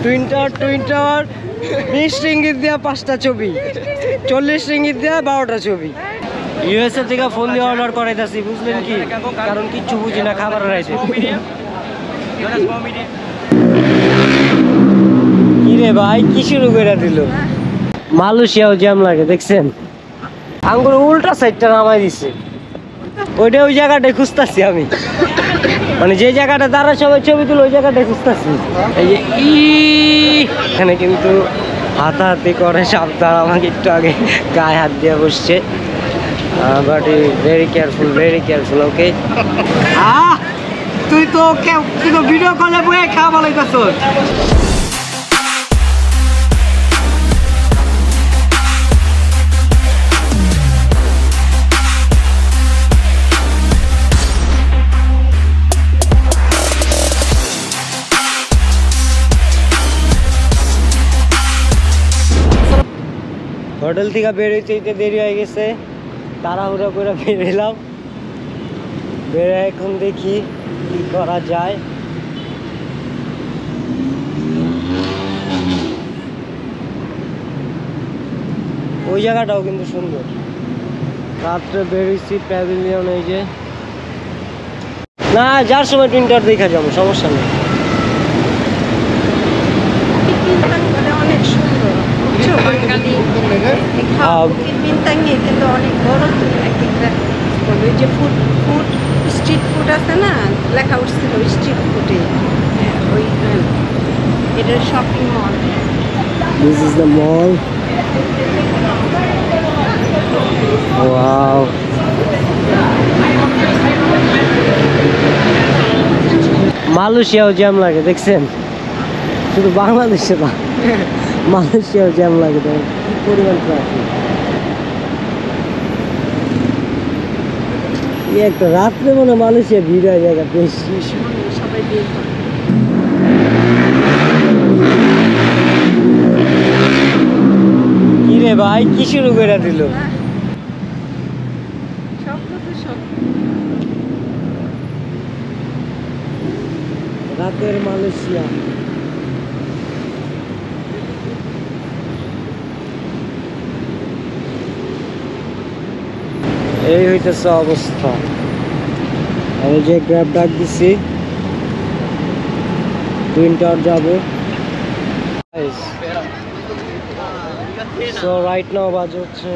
Twin tower 20 ringgit দিয়া 5টা ছবি, 40 রিঙ্গিত দিয়া 12টা ছবি। ইউএসএ থেকে ফোন দিয়ে অর্ডার করাইতেছি, বুঝলেন কি? কারণ কিচ্ছু বুঝি না খাবার রাইতে। কি রে ভাই, কি শুরু করে দিল? মালয়েশিয়াও জ্যাম লাগে দেখছেন, আঙ্গুর উল্টা সাইডটা নামাই দিছে। ওইটা ওই জায়গাটায় খুঁজতেছি আমি, মানে যে জায়গাটা দ্বারা সবাই ছবি তুলে ওই জায়গাটায় খুঁজতেছি। এই যে এখানে কিন্তু হাতাহাতি করে, সাবধান, আমাকে একটু আগে গায়ে হাত দিয়ে বসছে। But very careful okay. তুই তো ভিডিও কলে বয়ে খাওয়া বলাইতেছ। হোটেল থেকে বেরোইতে দেরি হয়ে গেছে, তাড়াহুড়া করে বেরোলাম। বেরোয় এখন দেখি কি করা যায়। ওই জায়গাটাও কিন্তু সুন্দর। রাত্রে বেরোইছি প্যাভিলিয়ন, এই যে না যার সময় টুইনটার দেখা যাবো, সমস্যা নেই। অনেক সুন্দর, কিন্তু অনেক বড়। ওই যে স্ট্রিট ফুড আছে না, লেখা উঠছিল স্ট্রিট ফুডে, ওই এটার shopping mall. This is the mall. Wow. মালয়েশিয়াও জ্যাম লাগে দেখছেন, শুধু বাংলাদেশে না, মালয়েশিয়াও জ্যাম লাগে। কি পরিমাণ ট্রাফিক! একটা রাত্রে মনে মালয়েশিয়া ভিড় হয় জায়গা বেশি, সবাই বের করে। কি রে ভাই, কি শুরু করে দিল? রাতের মালয়েশিয়া। এই হইতেছে অবস্থা। আমি যে গ্র্যাব ডাক দিছি, টুইন টাওয়ার যাবো। সো রাইট নাও বাজে হচ্ছে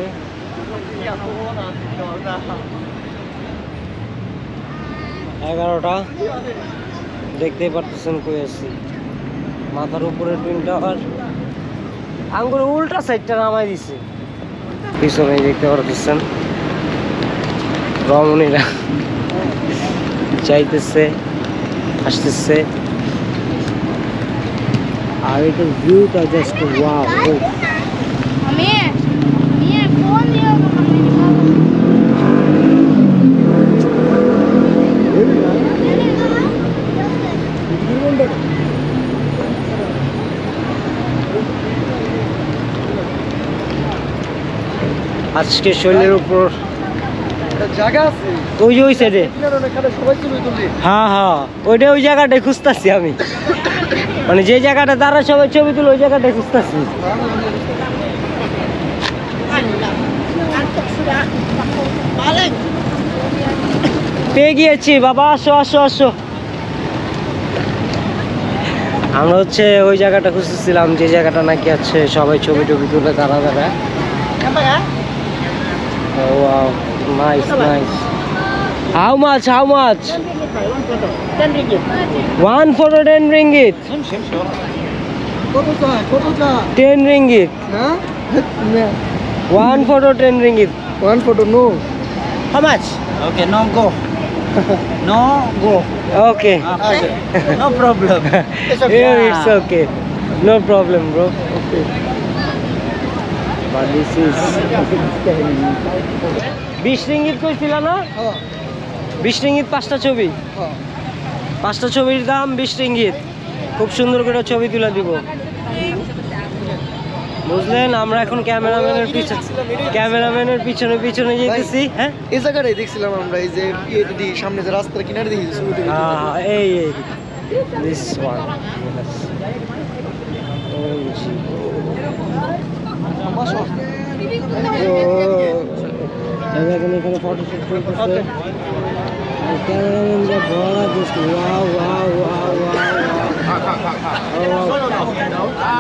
11টা। দেখতেই পারতেছেন কই আছি, মাথার উপরে টুইন টাওয়ার। আঙ্গুর উল্টা সাইডটা নামাই দিছে, পিছনে দেখতে পারতেছেন রমণীরা যাইতেছে আসতেছে, আর এটার ভিউটা জাস্ট ওয়াও। আজকে শরীরের উপর ওই যে ওই সাইডে, হ্যাঁ হ্যাঁ ওইটা ওই জায়গাটায় খুঁজতেছি আমি, মানে যে জায়গাটা দ্বারা সবাই ছবি তুলে ওই জায়গাটায় খুঁজতেছি। পেয়ে গিয়েছি বাবা, আসো আসো আসো। আমরা হচ্ছে ওই জায়গাটা খুঁজতেছিলাম যে জায়গাটা নাকি আছে সবাই ছবি টবি তুলে দাঁড়া দাঁড়া। Oh wow, nice. How much? 10 ringgit. 1 photo 10 ringgit. 10 ringgit. Huh? 1 photo 10 ringgit. 1 photo, no. How much? Okay, no go. No go. Okay. Okay. No problem. Yeah, it's okay. No problem, bro. Okay. But this is 20 ringgit কইছিল না? 20 ringgit 5টা ছবি। 5টা ছবির দাম 20 ringgit। খুব সুন্দর করে ছবি তুলে দিব, বুঝলেন? আমরা এখন ক্যামেরাম্যানের পিছনে পিছনে যেতেছি। হ্যাঁ, এই জায়গাটাই দেখছিলাম আমরা, এই যে সামনে যে রাস্তার কিনারে দেখি ছবি তুলি। এই দিস ওয়ান। এখন এখানে ফটোশুট চলতেছে ক্যামেরাম্যানরা ভরা just wow wow wow wow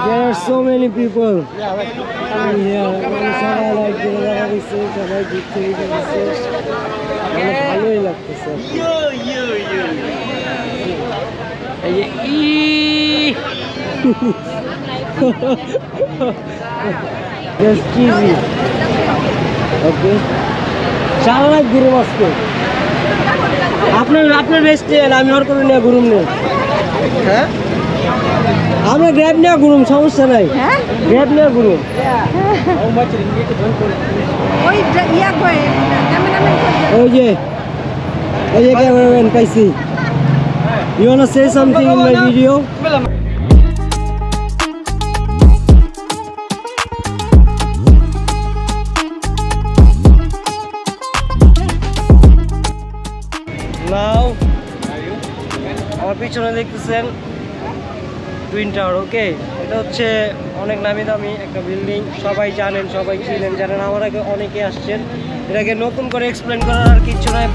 there are so many people here সবাই লাইক দিয়ে দেখা দিচ্ছে সবাই ঘুরতে দিচ্ছে মানে ভালোই লাগতেছে এই যে just cheesy okay চার লাখ ঘুরুম আজকে আপনার বেস্টে আমি আর করে নিয়ে ঘুরুম নেই হ্যাঁ আমরা গ্র্যাব নিয়ে ঘুরুম সমস্যা নাই হ্যাঁ গ্র্যাব নিয়ে ঘুরুম ওই ইয়া করে ক্যামেরাম্যান করে ওই যে ক্যামেরাম্যান পাইছি you wanna say something in my video now আমার পিছনে দেখতেছেন টুইন টাওয়ার ওকে এটা হচ্ছে অনেক নামি দামি একটা বিল্ডিং সবাই জানেন সবাই জানেন আমার আগে অনেকে আসছেন এটাকে নতুন করে এক্সপ্লেন করার আর কিছু নাই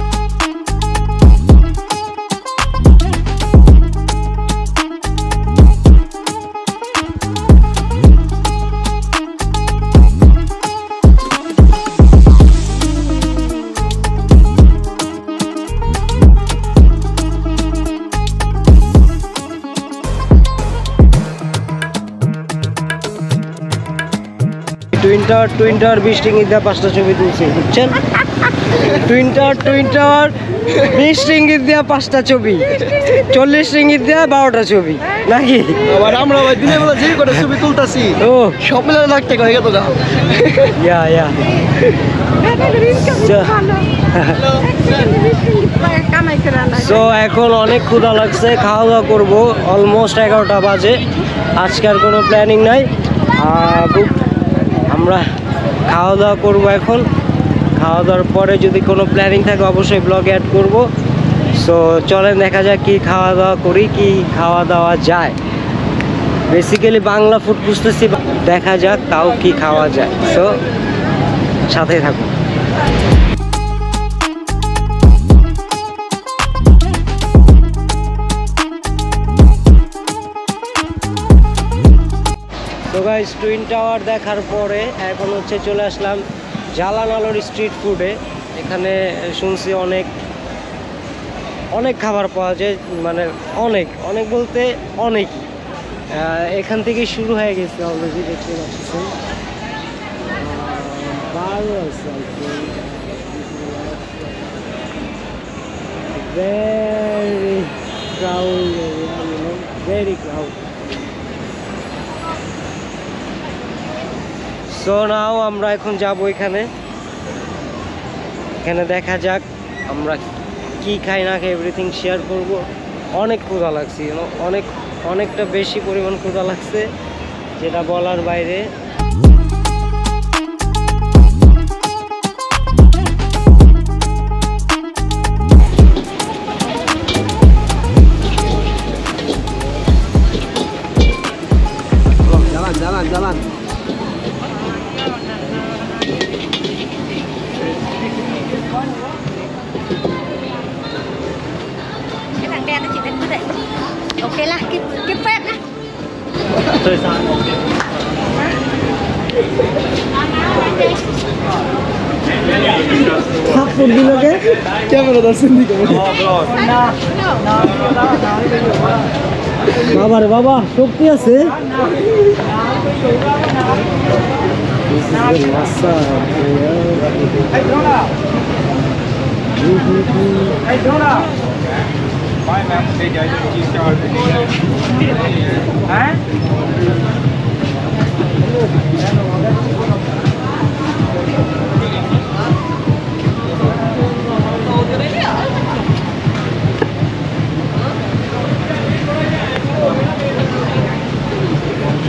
টুইন টাওয়ার 20 রিঙ্গিত দিয়ে 5টা ছবি তুলছি বুঝছেন টুইন টাওয়ার 20 রিঙ্গিত দিয়ে 5টা ছবি 40 রিঙ্গিত দিয়ে 12টা ছবি নাকি আবার আমরা ভাই দিনের বেলা যে করে ছবি তুলতাছি ও সব মিলে লাখ টাকা হয়ে গেল ইয়া কামাই করে আনা সো এখন অনেক ক্ষুধা লাগছে খাওয়া দাওয়া করবো অলমোস্ট 11টা বাজে আজকে আর কোনো প্ল্যানিং নাই আমরা খাওয়া দাওয়া করবো এখন খাওয়া দাওয়ার পরে যদি কোনো প্ল্যানিং থাকে অবশ্যই ব্লগে অ্যাড করব সো চলেন দেখা যাক কি খাওয়া দাওয়া করি কি খাওয়া দাওয়া যায় বেসিক্যালি বাংলা ফুড বুঝতেছি দেখা যাক তাও কি খাওয়া যায় সো সাথে থাকুন তো গাইস টুইন টাওয়ার দেখার পরে এখন হচ্ছে চলে আসলাম জালান আলোর স্ট্রিট ফুডে এখানে শুনছি অনেক খাবার পাওয়া যায় মানে অনেক বলতে অনেক এখান থেকে শুরু হয়ে গেছে অলরেডি দেখতে পাচ্ছেন ভালো আছে ভেরি ক্রাউড সো নাও আমরা এখন যাব এখানে দেখা যাক আমরা কি খাই না খাই এভরিথিং শেয়ার করব অনেক ক্ষুধা লাগছে অনেকটা বেশি পরিমাণ ক্ষুধা লাগছে যেটা বলার বাইরে Jalan cái thằng đen nó chỉ đến như vậy ok là cái phép á thời gian sắp một đi nữa cái camera দর্শন দিকে বাবা রে বাবা শক্তি আছে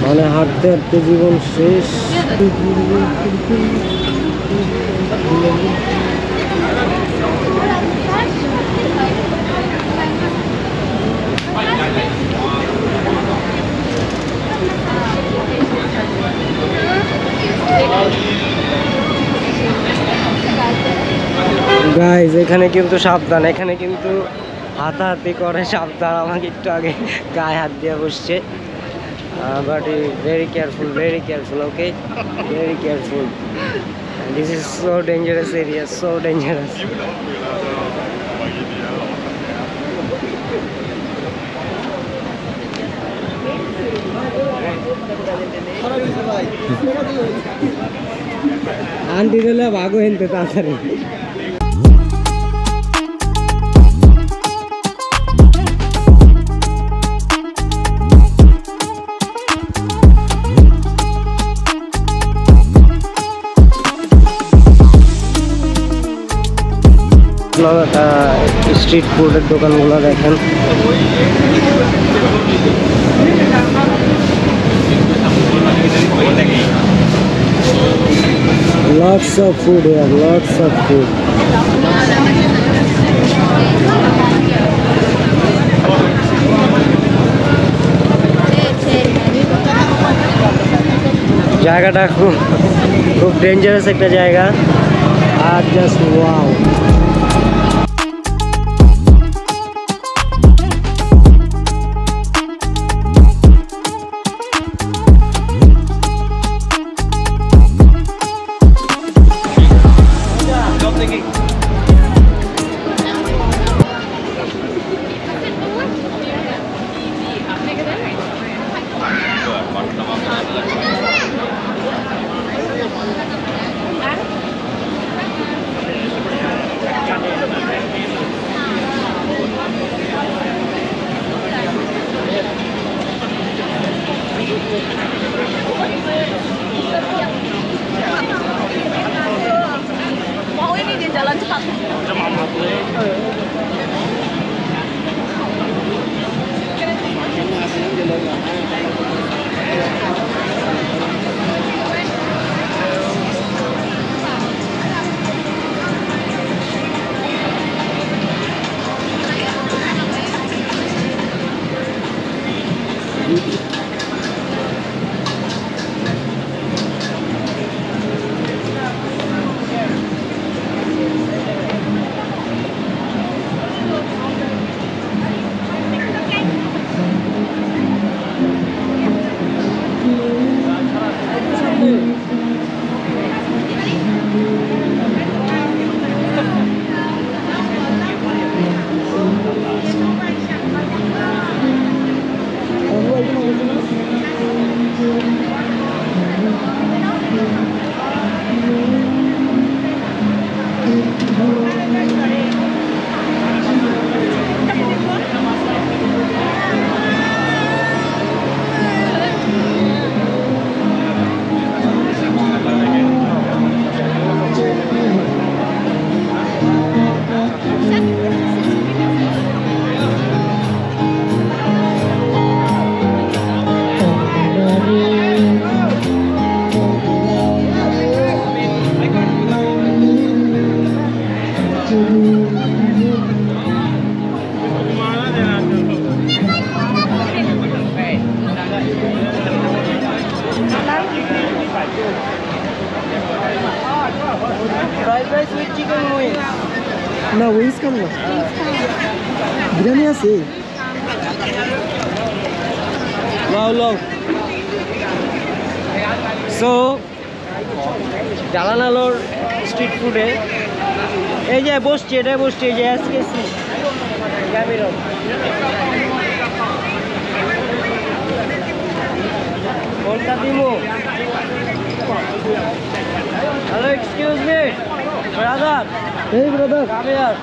মানে হাঁটতে হাঁটতে জীবন শেষ গাইজ এখানে কিন্তু সাবধান, এখানে কিন্তু হাতাহাতি করে, সাবধান। আমাকে একটু আগে গায়ে হাত দিয়ে বসছে, but very careful, okay, very careful. This is so dangerous area, so dangerous. Aunty দিলে ভাগো হেনতে তাড়াতাড়ি। স্ট্রিট ফুডের দোকানগুলো দেখেন, lots of food here, lots of food. জায়গাটা খুব ডেঞ্জারাস একটা জায়গা, আর just wow. Mau ini dia jalan cepat. Fried rice with chicken wings. না উইংস খাম না, বিরিয়ানি আছে। Wow, long. So, জালান আলোর স্ট্রিট ফুডে এই যে বসছে, এটাই বসছে, এই যে এসকেসি ক্যামেরন। কোনটা দিমু? Hello, excuse me brother. এই ব্রাদার, কাম হিয়ার।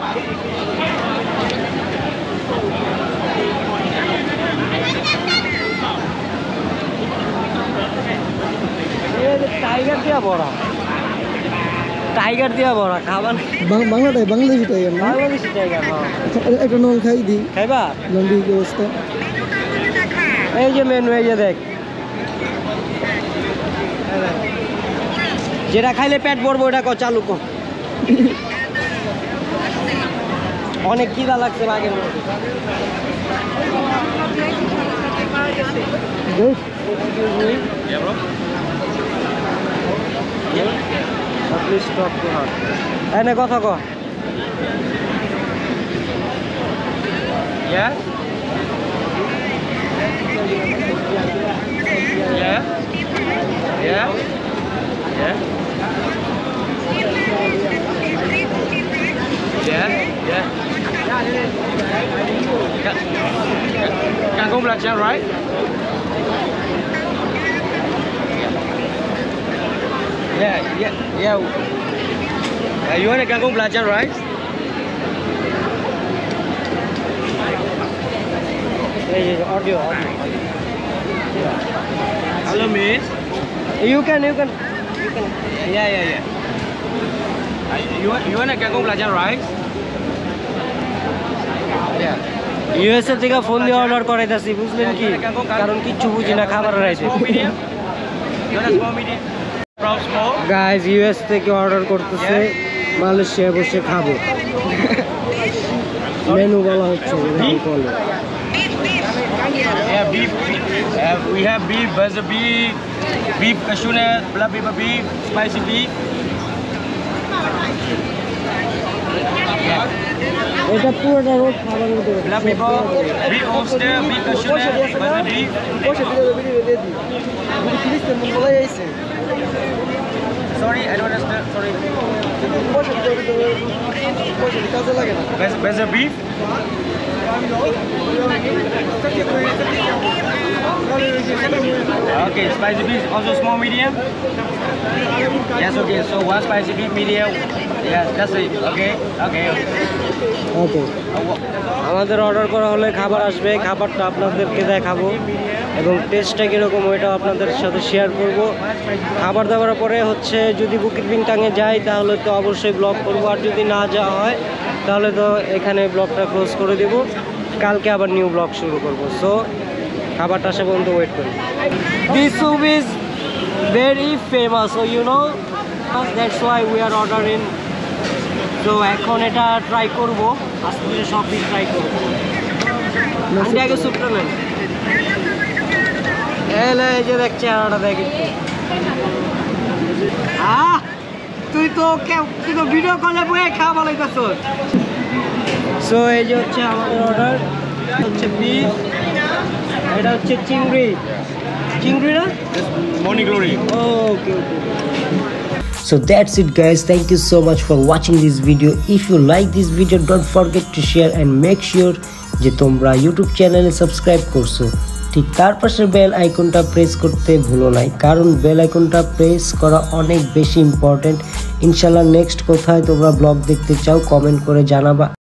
টাইগার দিয়া বড়া, টাইগার দিয়া বড়া খাবার। বাংলাটাই বাংলাদেশি টাইগার না, বাংলাদেশি টাইগার। একটা নল খাই দি, খাইবা? লন্ডি কি অবস্থা? এই যে মেনু, এই যে দেখ, যেটা খাইলে পেট ভরবো ওটা চালু কর। অনেক খিদা লাগছে আগের মধ্যে। কথা ক, Yeah? Yeah? Yeah? Yeah? Yeah? Yeah? Kangkung belacan, right? Yeah, yeah, yeah. You want a kangkung belacan, right? Audio. Hello, miss. You can. Yeah. You want a kangkung belacan, right? Yeah. USA থেকে phone দিয়ে order করাইতাছি বুঝলেন কি কারণ কিচ্ছু বুঝি না খাবারের আইছে গাইস ইউএস থেকে অর্ডার করতেছে মালয়েশিয়ায় বসে খাবো মেনু বলা হচ্ছে বলে Yeah, beef. We have beef, burger beef, beef cashew nut, black pepper beef, spicy beef. এটা পুরোটা রোড খাবার মতো Black pepper, beef oyster, beef cashew nut, burger beef. Sorry, I don't understand. Sorry. Burger beef. Okay, spicy beef also small medium. Yes, okay. So one spicy beef medium. Yes, that's it. Okay. ওকে আমাদের order করা হলে খাবার আসবে খাবারটা আপনাদেরকে দেখাবো এবং টেস্টটা কীরকম ওইটাও আপনাদের সাথে শেয়ার করব খাবার দাবার পরে হচ্ছে যদি বুকিং বিংটাঙে যাই তাহলে তো অবশ্যই ব্লগ করব আর যদি না যাওয়া হয় তাহলে তো এখানে ব্লগটা ক্লোজ করে দেব কালকে আবার নিউ ব্লগ শুরু করব সো খাবারটা আসা পর্যন্ত ওয়েট করি this soup is very famous so you know that's why we are ordering তো এখন এটা ট্রাই করব আজকে থেকে সব দিন ট্রাই করব আন্টি আগে স্যুপটা নেন এই যে দেখছে আনাটা দেখ একটু তুই তো ভিডিও কলে বয়ে খাওয়া লাইতাছ সো এই যে হচ্ছে আমাদের অর্ডার হচ্ছে বিফ এটা হচ্ছে চিংড়ি না Morning glory. okay so that's it guys thank you so much for watching this video if you like this video don't forget to share and make sure যে তোমরা ইউটিউব চ্যানেলে সাবস্ক্রাইব করছো ঠিক তার পাশে বেল আইকনটা প্রেস করতে ভুলো না কারণ বেল আইকনটা প্রেস করা অনেক বেশি ইম্পর্টেন্ট ইনশাআল্লাহ নেক্সট কোথায় তোমরা ব্লগ দেখতে চাও কমেন্ট করে জানাবা